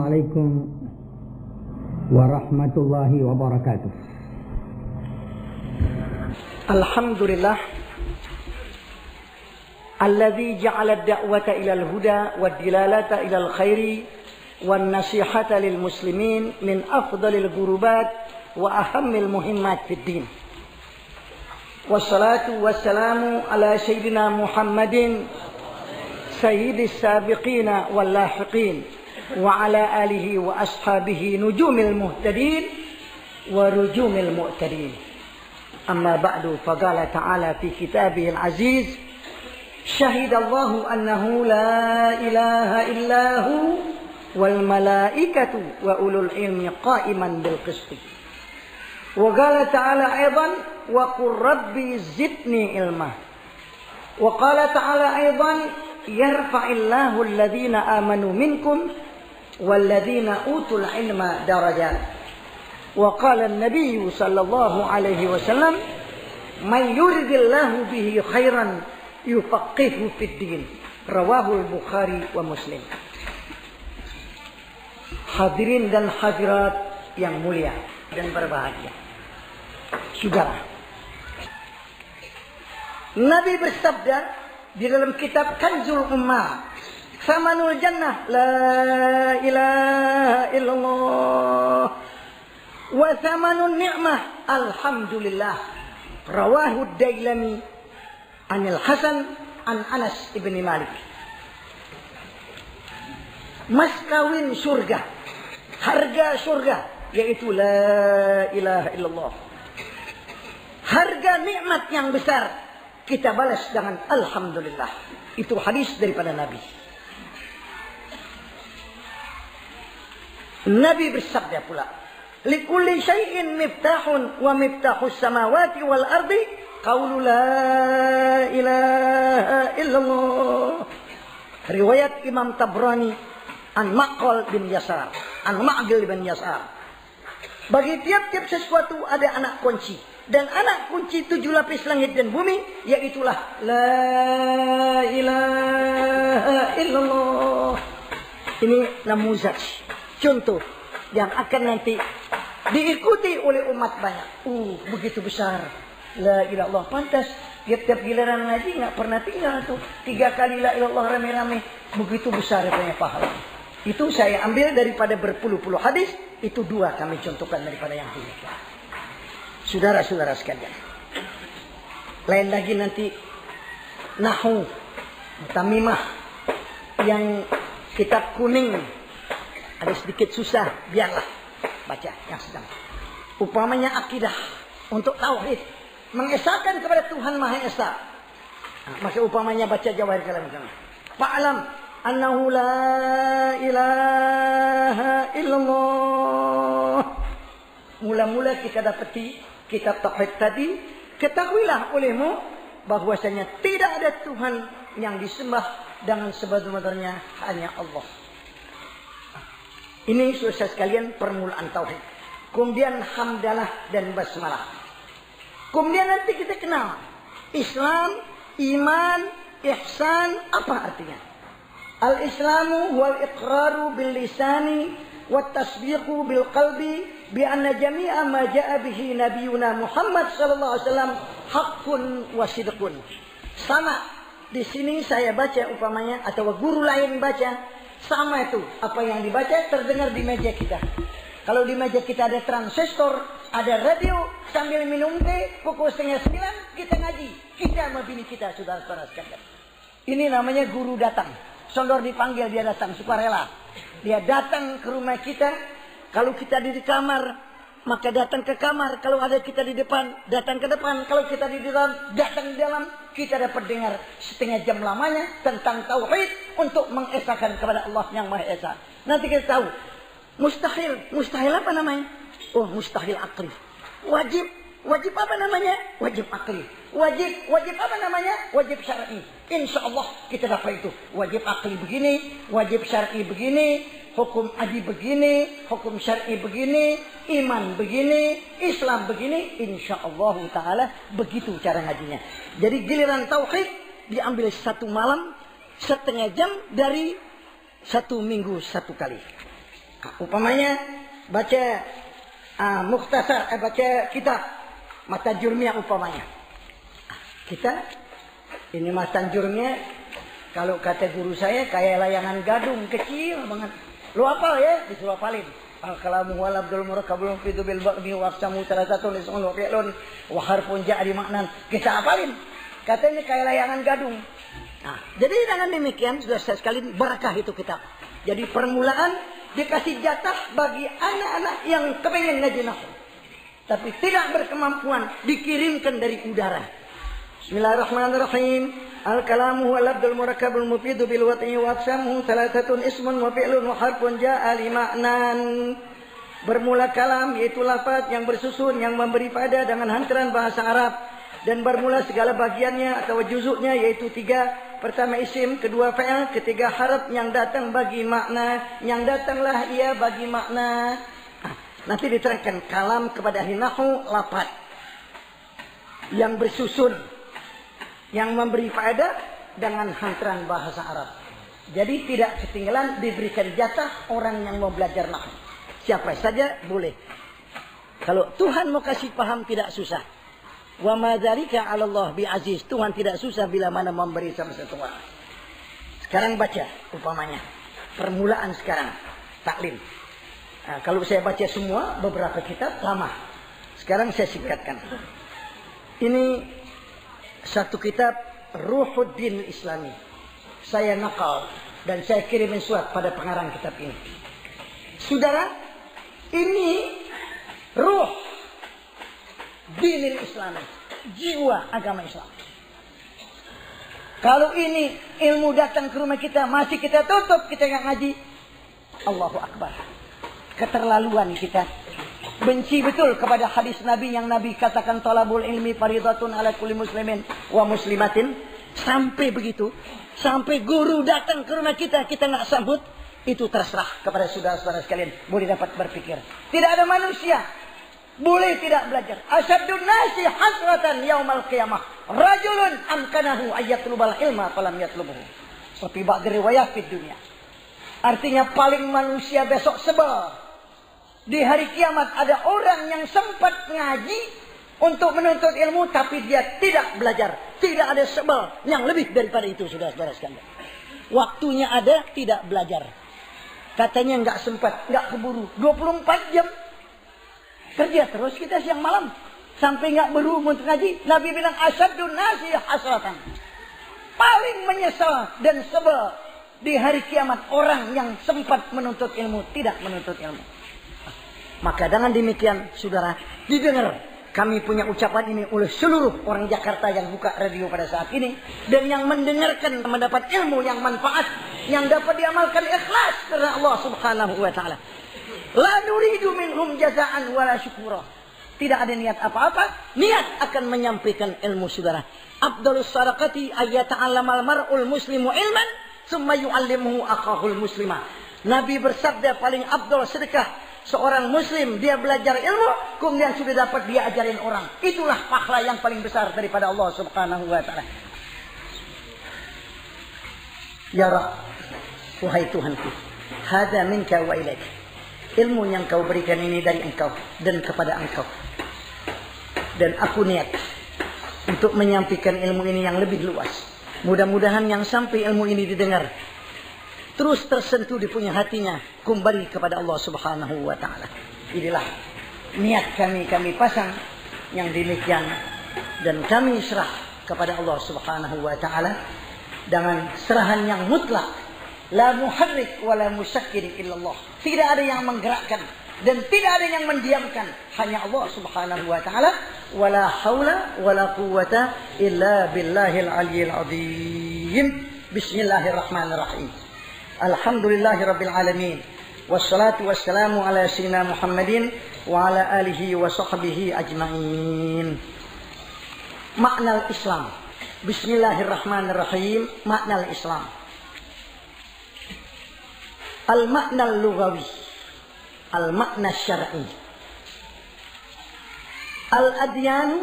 Assalamualaikum warahmatullahi wabarakatuh. Alhamdulillah alladzi ja'ala ad-da'wata ila al-huda wad-dilalata ila al-khairi wan-nasihata lil muslimin min afdalil qurubat wa ahammil muhimmat fid din. Wassalatu wassalamu ala sayyidina Muhammadin sayyidis sabiqina wal lahiqin wa ala alihi wa ashabihi nujumil muhtadin wa rujumil mu'tadin. Amma ba'du, faqala ta'ala fi kitabihil aziz, syahidallahu annahu la ilaha illahu wal malaikatu wa ulul ilmi qa'iman bil qisti. Wa qala ta'ala aidan wa qur rabbi zidni ilma. Wa qala ta'ala aidan yarfa'illahu alladhina amanu minkum والذين أوتوا العلم درجات. وقال النبي صلى الله عليه وسلم من يرد الله به خيرا يفقهه في الدين. رواه البخاري ومسلم. Hadirin dan hadirat yang mulia dan berbahagia, saudara, Nabi bersabda di dalam kitab Kanzul Ummah, Samanul jannah la ilaha illallah wa samanun ni'mah alhamdulillah. Rawahu Dailami anil Hasan an Anas ibn Malik. Mas kawin surga, harga surga yaitu la ilaha illallah. Harga nikmat yang besar kita balas dengan alhamdulillah. Itu hadis daripada Nabi. Nabi bersabda pula, likulli syai'in miftahun wa miftahus samawati wal ardi qaulu la ilaha illallah. Riwayat Imam Tabrani an Ma'qil bin Yasar, an Ma'qil bin Yasar. Bagi tiap-tiap sesuatu ada anak kunci, dan anak kunci 7 lapis langit dan bumi, yaitulah la ilaha illallah. Ini namuzaj, contoh yang akan nanti diikuti oleh umat banyak. Begitu besar la ilaha illallah. Pantas tiap-tiap giliran ngaji nggak pernah tinggal tuh 3 kali la ilaha illallah rame-rame. Begitu besar punya pahala. Itu saya ambil daripada berpuluh-puluh hadis. Itu 2 kami contohkan daripada yang demikian. Saudara-saudara sekalian, lain lagi nanti nahu tamimah yang kitab kuning ada sedikit susah, biarlah baca yang sedang. Upamanya akidah untuk tauhid, mengesahkan kepada Tuhan Maha Esa. Maka upamanya baca Jawahir Kalam. Fa'alam annahu la ilaha illallah. Mula-mula kita dapati kitab tauhid tadi, ketahuilah olehmu bahwasanya tidak ada Tuhan yang disembah dengan sebenar-benarnya hanya Allah. Ini saudara sekalian permulaan tauhid. Kemudian hamdalah dan basmalah. Kemudian nanti kita kenal Islam, iman, ihsan, apa artinya? Al-Islamu wal iqraru bil lisani wat tasdiqu bil qalbi bi anna jami'a ma ja'a bihi nabiyuna Muhammad sallallahu alaihi wasallam haqqun wa sidqun. Sama di sini saya baca upamanya atau guru lain baca, sama itu apa yang dibaca terdengar di meja kita. Kalau di meja kita ada transistor, ada radio, sambil minum teh pukul 8:30 kita ngaji. Kita sama bini kita, saudara-saudara sekalian. Ini namanya guru datang. Sondor dipanggil, dia datang sukarela. Dia datang ke rumah kita. Kalau kita di kamar, maka datang ke kamar. Kalau ada kita di depan, datang ke depan. Kalau kita di dalam, datang di dalam. Kita dapat dengar setengah jam lamanya tentang tauhid untuk mengesahkan kepada Allah yang Maha Esa. Nanti kita tahu mustahil. Mustahil apa namanya? Oh, mustahil akli. Wajib apa namanya? Wajib akli. Wajib apa namanya? Wajib syar'i. Insya Allah kita dapat itu. Wajib akli begini, wajib syar'i begini, hukum adi begini, hukum syar'i begini, iman begini, Islam begini. Insya Allah Ta'ala begitu cara ngajinya. Jadi giliran tauhid diambil 1 malam, setengah jam dari 1 minggu 1 kali. Umpamanya baca mukhtasar, baca kitab matan jurmiyah umpamanya. Kita ini matan jurmiyah, kalau kata guru saya kayak layangan gadung kecil banget. Lu hafal ya, disuruh hafalin. Al-kalamu wal abdul murakabul fidu bil ba'mi wa aqsamu thalathatun ismun wa fi'lun wa harfun ja'a di maknan. Kita hafalin. Katanya kayak layangan gadung. Nah, jadi dengan demikian sudah sekali barakah itu kitab. Jadi permulaan dikasih jatah bagi anak-anak yang kepengen ngaji nahwu. Tapi tidak berkemampuan, dikirimkan dari udara. Bismillahirrahmanirrahim. Al-kalamu wal abdul murakkabul mufidu bil wat'i wa aqsamuhu thalathatun ismun wa fi'lun wa harfun ja'a li ma'nan. Bermula kalam yaitu lafaz yang bersusun yang memberi pada dengan hantaran bahasa Arab, dan bermula segala bagiannya atau juzuknya yaitu 3. Pertama isim, kedua fa'il, ketiga harf yang datang bagi makna, yang datanglah ia bagi makna. Nanti diterangkan kalam kepada ahli nahwu lafaz yang bersusun yang memberi faedah dengan hantaran bahasa Arab. Jadi tidak ketinggalan, diberikan jatah orang yang mau belajar nahwu. Siapa saja boleh. Kalau Tuhan mau kasih paham tidak susah. Wa ma dzalika 'ala Allah bi aziz. Tuhan tidak susah bila mana memberi sama satu orang. Sekarang baca umpamanya. Permulaan sekarang taklim. Nah, kalau saya baca semua beberapa kitab lama. Sekarang saya singkatkan. Ini satu kitab Ruhuddin Islami. Saya nakal dan saya kirimin surat pada pengarang kitab ini. Saudara, ini ruh dinil Islami, jiwa agama Islam. Kalau ini ilmu datang ke rumah kita masih kita tutup, kita nggak ngaji, Allahu Akbar. Keterlaluan kita. Benci betul kepada hadis Nabi yang Nabi katakan talabul ilmi faridatun ala kulli muslimin wa muslimatin. Sampai begitu, sampai guru datang ke rumah kita, kita nggak sambut, itu terserah kepada saudara-saudara sekalian. Boleh dapat berpikir. Tidak ada manusia boleh tidak belajar. Asyadun nasi hasratan yaumal qiyamah rajulun amkanahu ayatlubal ilma falam yatlubuhu. Seperti ba'd riwayat di dunia. Artinya paling manusia besok sebel. Di hari kiamat ada orang yang sempat ngaji untuk menuntut ilmu tapi dia tidak belajar. Tidak ada sebel yang lebih daripada itu, saudara-saudara sekalian. Waktunya ada, tidak belajar. Katanya nggak sempat, nggak keburu. 24 jam kerja terus kita siang malam sampai nggak berumur untuk ngaji. Nabi bilang asyadun nasi hasratan. Paling menyesal dan sebel di hari kiamat orang yang sempat menuntut ilmu tidak menuntut ilmu. Maka dengan demikian saudara, didengar kami punya ucapan ini oleh seluruh orang Jakarta yang buka radio pada saat ini dan yang mendengarkan mendapat ilmu yang manfaat yang dapat diamalkan ikhlas karena Allah Subhanahu wa taala. La nuridu minhum jazaan wala syukura. Tidak ada niat apa-apa, niat akan menyampaikan ilmu saudara. Afdhalus sadaqati ayyata'allamal mar'ul muslimu ilman tsumma yu'allimuhu akhahul muslimah. Nabi bersabda paling afdal sedekah seorang muslim dia belajar ilmu kemudian sudah dapat dia ajarin orang. Itulah pahala yang paling besar daripada Allah Subhanahu wa taala. Ya Rabb, wahai Tuhanku, hadza minka wa ilaik. Ilmu yang kau berikan ini dari engkau dan kepada engkau. Dan aku niat untuk menyampaikan ilmu ini yang lebih luas. Mudah-mudahan yang sampai ilmu ini didengar terus tersentuh di punya hatinya kembali kepada Allah Subhanahu wa taala. Inilah niat kami pasang yang demikian dan kami serah kepada Allah Subhanahu wa taala dengan serahan yang mutlak. La muharrik wa la musakkir illallah. Tidak ada yang menggerakkan dan tidak ada yang mendiamkan, hanya Allah Subhanahu wa taala. Wala haula wala quwwata illa billahil aliyyil azim. Bismillahirrahmanirrahim. Alhamdulillahirabbil alamin. Wassalatu wassalamu ala sayyidina Muhammadin wa ala alihi wa sahbihi ajmain. Makna Islam. Bismillahirrahmanirrahim. Makna Islam. Al-makna al-lughawi, al-makna syar'i. Al-adyan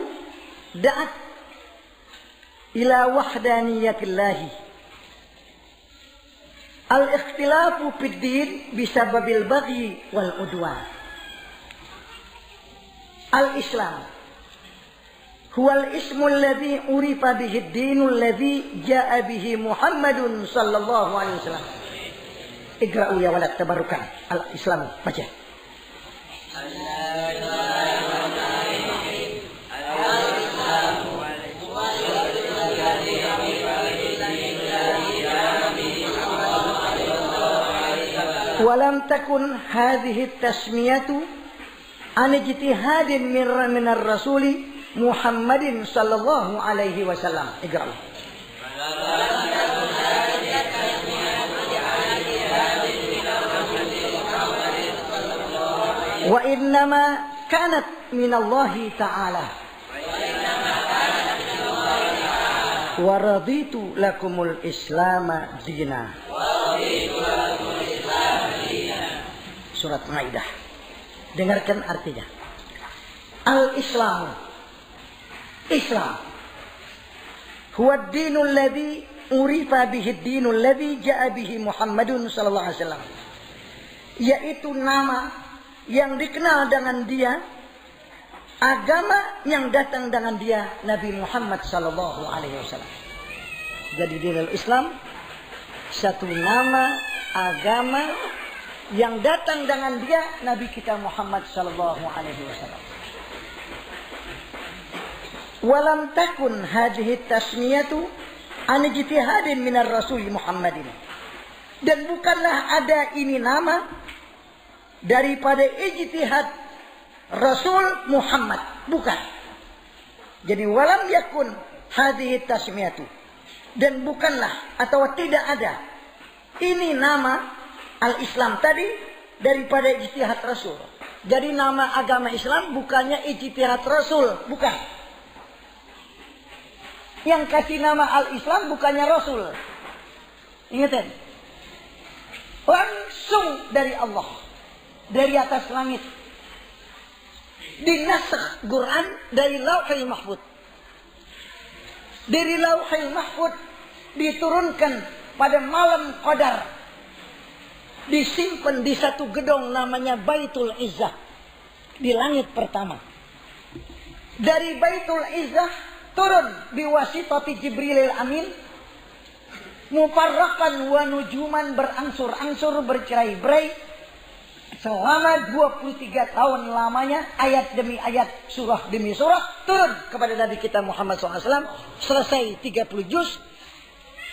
da'at ila wahdaniyatillah. Al-ikhtilafu fid din bisababil baghi wal udwan. Al-Islam huwal ismul ladzi urifa bihi ad-dinul ladzi jaa bihi Muhammadun sallallahu alaihi wasallam. Iqra'u ya walad tabarukan. Al-Islam baca. Walam takun hadhihi tasmiyatu an ijtihadin min ar-rasuli Muhammadin sallallahu alaihi wasallam. Iqra. Wa innama kanat min Allah ta'ala. Wa raditu lakumul Islam dina. Surat Maidah. Dengarkan artinya. Al-Islam. Islam. Huwa ad-dinul ladzi urifa bihi ad-dinul ladzi jaa bihi Muhammadun sallallahu alaihi wasallam. Yaitu nama yang dikenal dengan dia, agama yang datang dengan dia Nabi Muhammad sallallahu alaihi wasallam. Jadi dinul Islam satu nama agama yang datang dengan dia Nabi kita Muhammad sallallahu alaihi wasallam. Walam takun hadhihi tasmiyatu an ijtihadin minar rasul Muhammadin. Dan bukanlah ada ini nama daripada ijtihad Rasul Muhammad, bukan. Jadi walam yakun hadhihi tasmiyatu, dan bukanlah atau tidak ada ini nama Al-Islam tadi daripada ijtihad Rasul. Jadi nama agama Islam bukannya ijtihad Rasul, bukan. Yang kasih nama Al-Islam bukannya Rasul. Ingat, langsung dari Allah, dari atas langit. Dinasakh Quran dari Lauhul Mahfuz. Dari Lauhul Mahfuz diturunkan pada malam Qadar. Disimpan di satu gedung namanya Baitul Izzah di langit pertama. Dari Baitul Izzah turun biwasitati Jibrilil Amin, mufarraqan wa nujuman, berangsur-angsur, bercerai-berai selama 23 tahun lamanya, ayat demi ayat, surah demi surah turun kepada Nabi kita Muhammad SAW. Selesai 30 juz,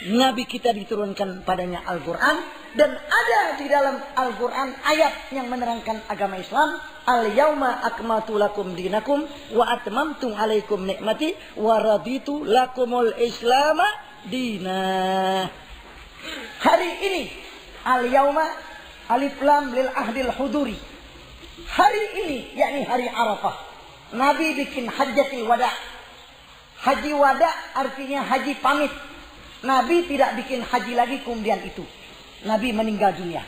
Nabi kita diturunkan padanya Al-Quran, dan ada di dalam Al-Quran ayat yang menerangkan agama Islam. Al-yawma akmaltu lakum dinakum wa atmamtu alaikum nikmati wa raditu lakumul Islam dina. Hari ini al-yawma alif lam lil ahdil huduri. Hari ini yakni hari Arafah, Nabi bikin hajjatul wada. Haji wada artinya haji pamit. Nabi tidak bikin haji lagi kemudian itu Nabi meninggal dunia.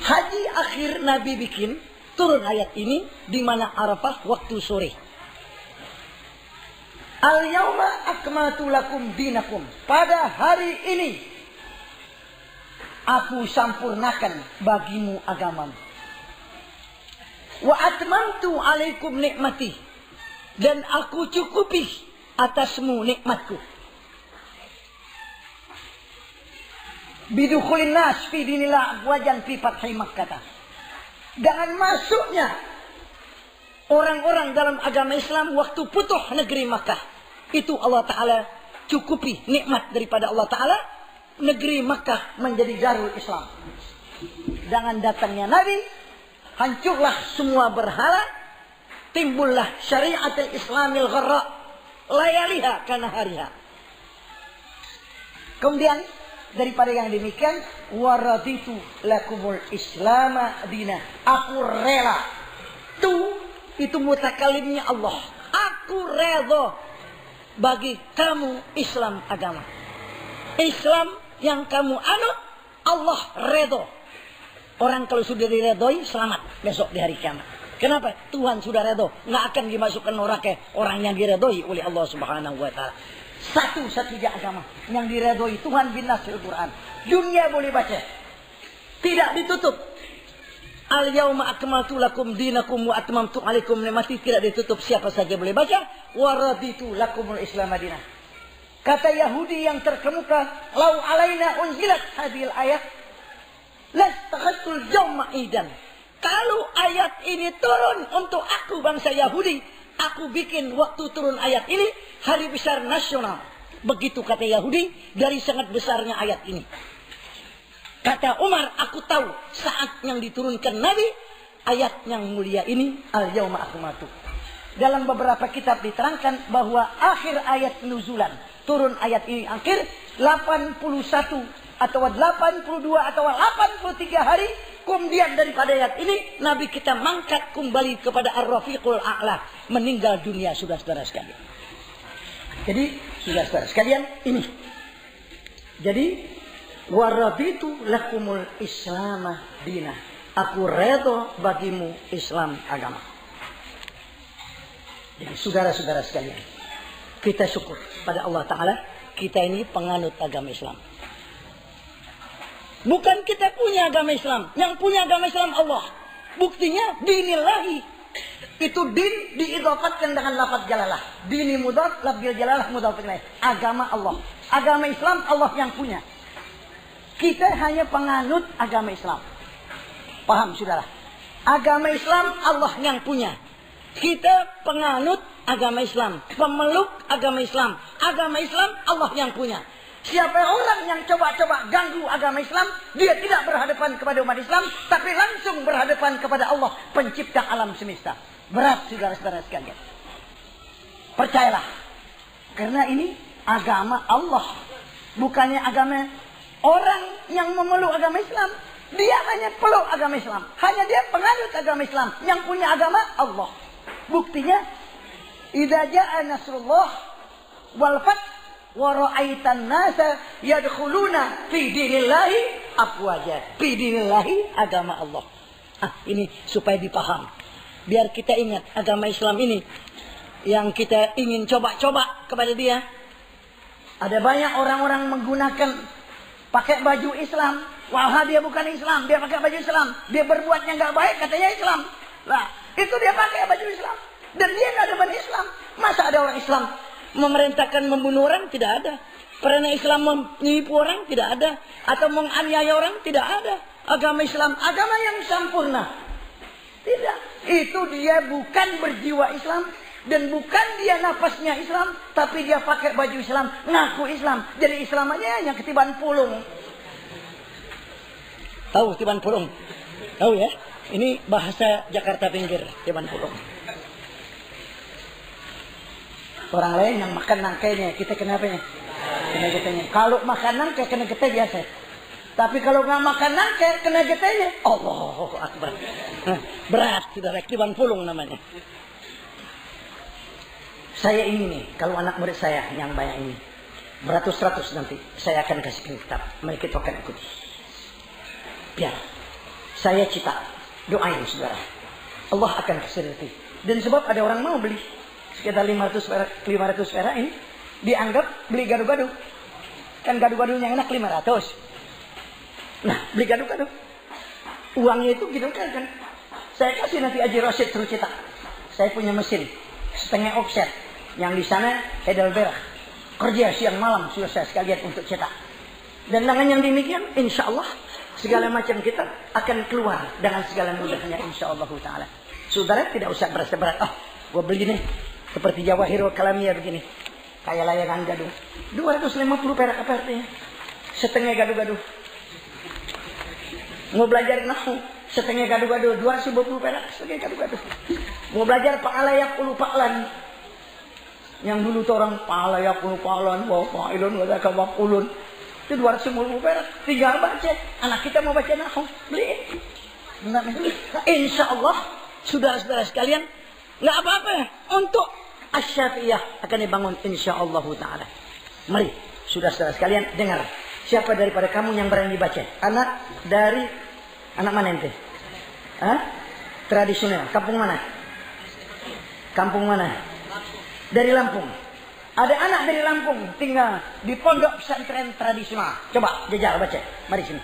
Haji akhir Nabi bikin, turun ayat ini di mana Arafah waktu sore. Al-yawma akmaltu lakum dinakum. Pada hari ini aku sampurnakan bagimu agamamu. Wa atmamtu alaikum nikmati. Dan aku cukupi atasmu nikmatku. Bidukhulin nas fi dinillah wajan fi fathi Makkah. Dengan masuknya orang-orang dalam agama Islam waktu putuh negeri Makkah, itu Allah Ta'ala cukupi nikmat daripada Allah Ta'ala. Negeri Makkah menjadi darul Islam. Dengan datangnya Nabi, hancurlah semua berhala, timbullah syariatul Islamil gharra layaliha kana hariha. Kemudian daripada yang demikian, waraditu lakumul Islam dina. Aku rela. Itu mutakalimnya Allah. Aku redha bagi kamu Islam agama. Islam yang kamu anut, Allah redha. Orang kalau sudah diredhoi selamat besok di hari kiamat. Kenapa? Tuhan sudah redha, nggak akan dimasukkan neraka orang yang diredhoi oleh Allah Subhanahu wa taala. Satu-satunya agama yang diredhoi Tuhan bin Nasil Quran. Dunia boleh baca. Tidak ditutup. Al-yawma akmaltu lakum dinakum wa atmamtu alaikum ni'mati, tidak ditutup, siapa saja boleh baca. Wa raditu lakumul Islam madinah. Kata Yahudi yang terkemuka, lau alaina unzilat hadhil ayat lastakhadtul yawma idan. Kalau ayat ini turun untuk aku bangsa Yahudi, aku bikin waktu turun ayat ini hari besar nasional. Begitu kata Yahudi dari sangat besarnya ayat ini. Kata Umar, aku tahu saat yang diturunkan Nabi, ayat yang mulia ini, al-yawma akmaltu. Dalam beberapa kitab diterangkan bahwa akhir ayat nuzulan, turun ayat ini akhir 81 atau 82 atau 83 hari kemudian daripada ayat ini, Nabi kita mangkat kembali kepada Ar-Rafiqul A'la, meninggal dunia, saudara-saudara sekalian. Jadi, saudara-saudara sekalian, ini. Jadi, waraditu lakumul Islamah dinah. Aku redha bagimu Islam agama. Jadi saudara-saudara sekalian, kita syukur pada Allah Ta'ala, kita ini penganut agama Islam. Bukan kita punya agama Islam, yang punya agama Islam Allah. Buktinya dinillahi. Itu din diidhafatkan dengan lafaz jalalah. Dini mudhaf, lafzul jalalah mudhaf ilaih. Agama Allah. Agama Islam Allah yang punya. Kita hanya penganut agama Islam. Paham saudara? Agama Islam Allah yang punya. Kita penganut agama Islam. Pemeluk agama Islam. Agama Islam Allah yang punya. Siapa orang yang coba-coba ganggu agama Islam, dia tidak berhadapan kepada umat Islam, tapi langsung berhadapan kepada Allah, pencipta alam semesta. Berat saudara-saudara sekalian. Percayalah. Karena ini agama Allah. Bukannya agama orang yang memeluk agama Islam. Dia hanya peluk agama Islam. Hanya dia penganut agama Islam. Yang punya agama Allah. Buktinya, idza jaa nasrullah wal fath wa ra'aitan nasa yadkhuluna fi dinillahi afwaja. Fi dinillahi agama Allah. Ini supaya dipaham. Biar kita ingat agama Islam ini yang kita ingin coba-coba kepada dia. Ada banyak orang-orang menggunakan pakai baju Islam. Wah, dia bukan Islam, dia pakai baju Islam. Dia berbuatnya nggak baik, katanya Islam. Lah, itu dia pakai baju Islam. Dan dia nggak ada baju Islam. Masa ada orang Islam memerintahkan membunuh orang? Tidak ada. Pernah Islam menipu orang? Tidak ada. Atau menganiaya orang? Tidak ada. Agama Islam, agama yang sempurna. Tidak. Itu dia bukan berjiwa Islam. Dan bukan dia nafasnya Islam. Tapi dia pakai baju Islam. Ngaku Islam. Jadi Islam aja yang ketiban pulung. Tahu tiban pulung? Tahu ya? Ini bahasa Jakarta pinggir. Tiban pulung. Orang lain yang makan nangkainya. Kita kenapa ya? Kena getenya. Kalau makan nangkai kena geteh biasa. Tapi kalau nggak makan nangkai kena getenya. Allahu Akbar. Berat. Saudara. Tiban pulung namanya. Saya ingin nih, kalau anak murid saya yang banyak ini, beratus-ratus nanti, saya akan kasih kitab. Mari kita akan ikuti. Biar saya cita, doain saudara. Allah akan kasih rezeki. Dan sebab ada orang mau beli sekitar 500 perak ini, dianggap beli gado-gado. Kan gado-gado yang enak 500. Nah, beli gado-gado. Uangnya itu gitu kan. Saya kasih nanti Haji Rasyid suruh cetak. Saya punya mesin setengah offset. Yang di sana Heidelberg. Kerja siang malam sudah saya sekalian untuk cetak. Dan dengan yang demikian, insya Allah segala macam kita akan keluar dengan segala mudahnya, insya Allah Taala. Saudara tidak usah berasa berat. Gua beli nih seperti Jawahirul Kalamiyah begini, kayak layangan gaduh. 250 perak apa artinya? Setengah gaduh-gaduh. Mau belajar nahu, setengah gaduh-gaduh. 250 perak setengah gaduh-gaduh. Mau belajar pa'alayak ulu pa'lan. Yang dulu tuh orang pa'alayak ulu pa'lan, wa fa'ilun wa dzaka maf'ulun. Itu 250 perak. Tinggal baca. Anak kita mau baca nahu, beli. Insya Allah, saudara-saudara sekalian, nggak apa-apa. Untuk Asy-Syafi'iyah akan dibangun insya Allah Ta'ala. Mari, saudara-saudara sekalian, dengar. Siapa daripada kamu yang berani baca? Anak mana ente? Tradisional. Kampung mana? Kampung mana? Dari Lampung. Ada anak dari Lampung tinggal di pondok pesantren tradisional. Coba jajal baca. Mari sini.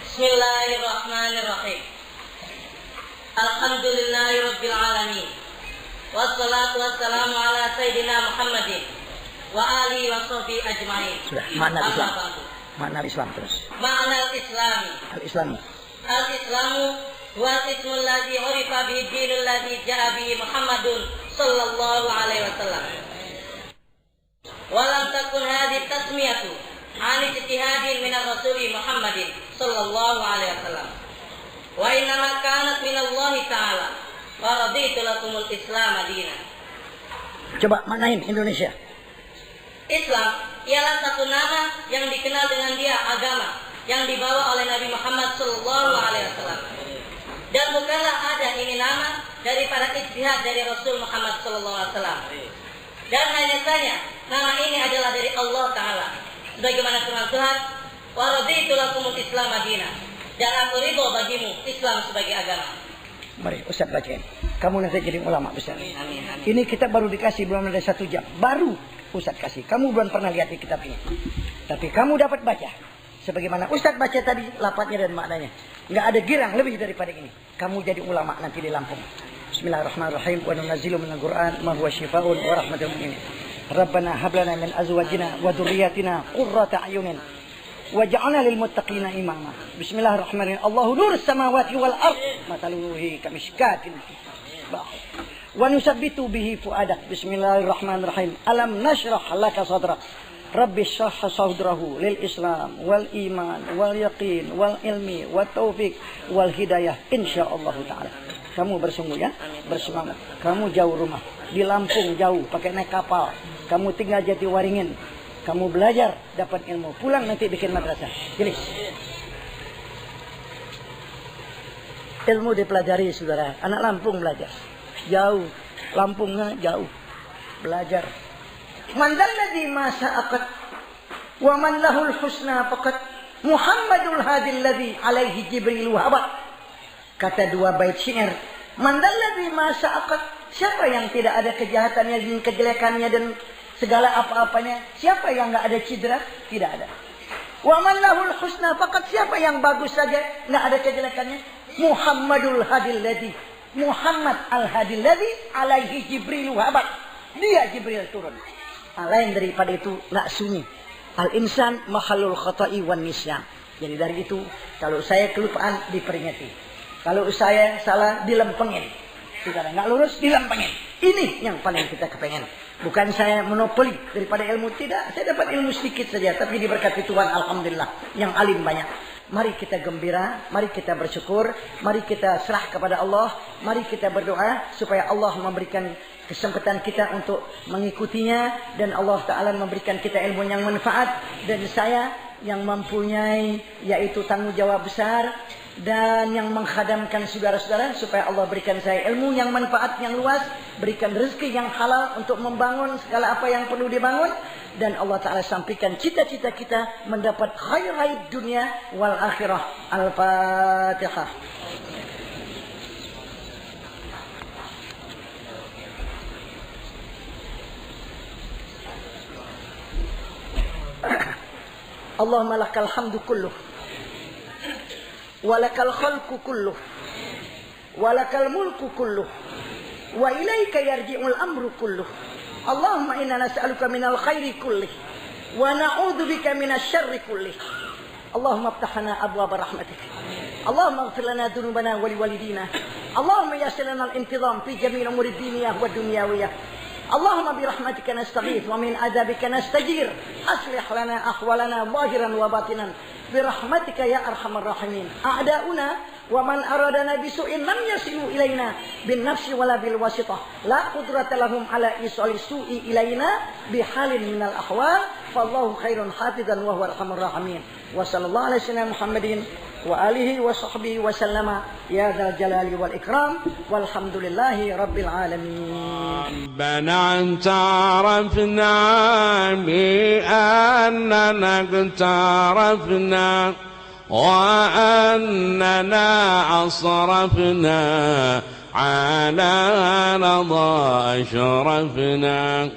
Bismillahirrahmanirrahim. Alhamdulillahirabbil alamin. Wassalatu wassalamu ala sayyidina Muhammadin wa alihi wa sahbihi ajmain. Sudah, makna Islam. Makna Islam terus. Makna Islami. Al-Islami. Al-Islamu huwa ismul ladzi urifa bihi dinul ladzi ja'a bihi Muhammadun sallallahu alaihi wasallam. Wa lam takun hadhihi tasmiyatu an ijtihadin min ar-rasuli Muhammadin sallallahu alaihi wasallam. Wa innama kanat min Allah taala wa raditu lakumul Islam dinan. Coba maknain Indonesia. Islam ialah satu nama yang dikenal dengan dia agama yang dibawa oleh Nabi Muhammad sallallahu alaihi wasallam. Dan bukanlah ada ini nama daripada ijtihad dari Rasul Muhammad sallallahu alaihi wasallam. Dan hanya saja nama ini adalah dari Allah taala. Bagaimana firman Tuhan, "Wa raditu lakumul Islam dinan." Dan aku ridho bagimu Islam sebagai agama. Mari Ustaz bacain. Kamu nanti jadi ulama besar. Amin, amin. Ini kitab baru dikasih belum ada 1 jam. Baru Ustaz kasih. Kamu belum pernah lihat di kitab ini. Tapi kamu dapat baca. Sebagaimana Ustaz baca tadi lafadznya dan maknanya. Enggak ada girang lebih daripada ini. Kamu jadi ulama nanti di Lampung. Bismillahirrahmanirrahim. Wa nunazzilu minal Qur'an ma huwa syifaa'un wa rahmatul mu'minin. Rabbana hab lana min azwajina wa dhurriyyatina qurrata a'yunin waj'alna lil muttaqina imama. Bismillahirrahmanirrahim. Allahu nurus samawati wal ard. Mataluhi kamishkatin. Wa nusabbitu bihi fuadak. Bismillahirrahmanirrahim. Alam nashrah laka sadrak. Rabbi shrah sadrahu lil Islam wal iman wal yaqin wal ilmi wat taufiq wal hidayah insyaallah taala. Kamu bersungguh ya, bersemangat. Kamu jauh rumah, di Lampung jauh pakai naik kapal. Kamu tinggal Jatiwaringin. Kamu belajar, dapat ilmu. Pulang nanti bikin madrasah. Jelis. Ilmu dipelajari saudara. Anak Lampung belajar. Jauh. Lampungnya jauh. Belajar. Man dzalladzi ma sa'aqat wa man lahul husna faqat Muhammadul hadil ladzi alaihi Jibril wahabat. Kata 2 bait syair. Man dzalladzi ma sa'aqat. Siapa yang tidak ada kejahatannya dan kejelekannya dan segala apa-apanya? Siapa yang enggak ada cedera? Tidak ada. Wa man lahul husna faqat. Siapa yang bagus saja enggak ada kejelekannya? Muhammadul hadil ladzi. Muhammad al-hadil ladzi alaihi Jibril wahabat. Dia Jibril turun. Lain daripada itu nak sunyi. Al-insan mahalul khata'i wan nisyan. Jadi dari itu kalau saya kelupaan diperingati. Kalau saya salah dilempengin. Saudara enggak lurus dilempengin. Ini yang paling kita kepengen. Bukan saya monopoli daripada ilmu, tidak. Saya dapat ilmu sedikit saja tapi diberkati Tuhan alhamdulillah yang alim banyak. Mari kita gembira, mari kita bersyukur, mari kita serah kepada Allah, mari kita berdoa supaya Allah memberikan kesempatan kita untuk mengikutinya dan Allah Ta'ala memberikan kita ilmu yang manfaat. Dan saya yang mempunyai yaitu tanggung jawab besar dan yang menghadamkan saudara-saudara supaya Allah berikan saya ilmu yang manfaat yang luas, berikan rezeki yang halal untuk membangun segala apa yang perlu dibangun, dan Allah Ta'ala sampaikan cita-cita kita mendapat khair dunia wal akhirah. Al-Fatihah. Allahumma lakal hamdu kulluh walakal khalqu kulluh walakal mulku kulluh wa ilaika yarji'ul amru kulluh. Allahumma inna nas'aluka minal khairi kullih wa na'udzu bika minasy syarri kullih. Allahumma iftah lana abwaaba rahmatik. Allahumma ighfir lana dzunubana wa liwalidina. Allahumma yassir lana al-intizam fi jami'il umuri diniyah wa dunyawiyah. Allahumma birahmatika nastaghith wa min adzabika nastajir. Aslih lana ahwalana zahiran wa batinan birahmatika ya arhamar rahimin. A'dauna wa man aradana bisu'in lam yasilu ilaina bin nafsi wala bil wasitah. La qudrata lahum ala isali su'i ilaina bihalin minal ahwal. Fallahu khairun hafizan wa huwa arhamur rahimin. Wa sallallahu alaihi wasallam Muhammadin wa alihi wa sahbihi wa sallama ya dzal jalali wal ikram walhamdulillahi rabbil alamin. Rabbana ta'arafna bi annana ta'arafna wa annana asrafna على لظى أشرفنا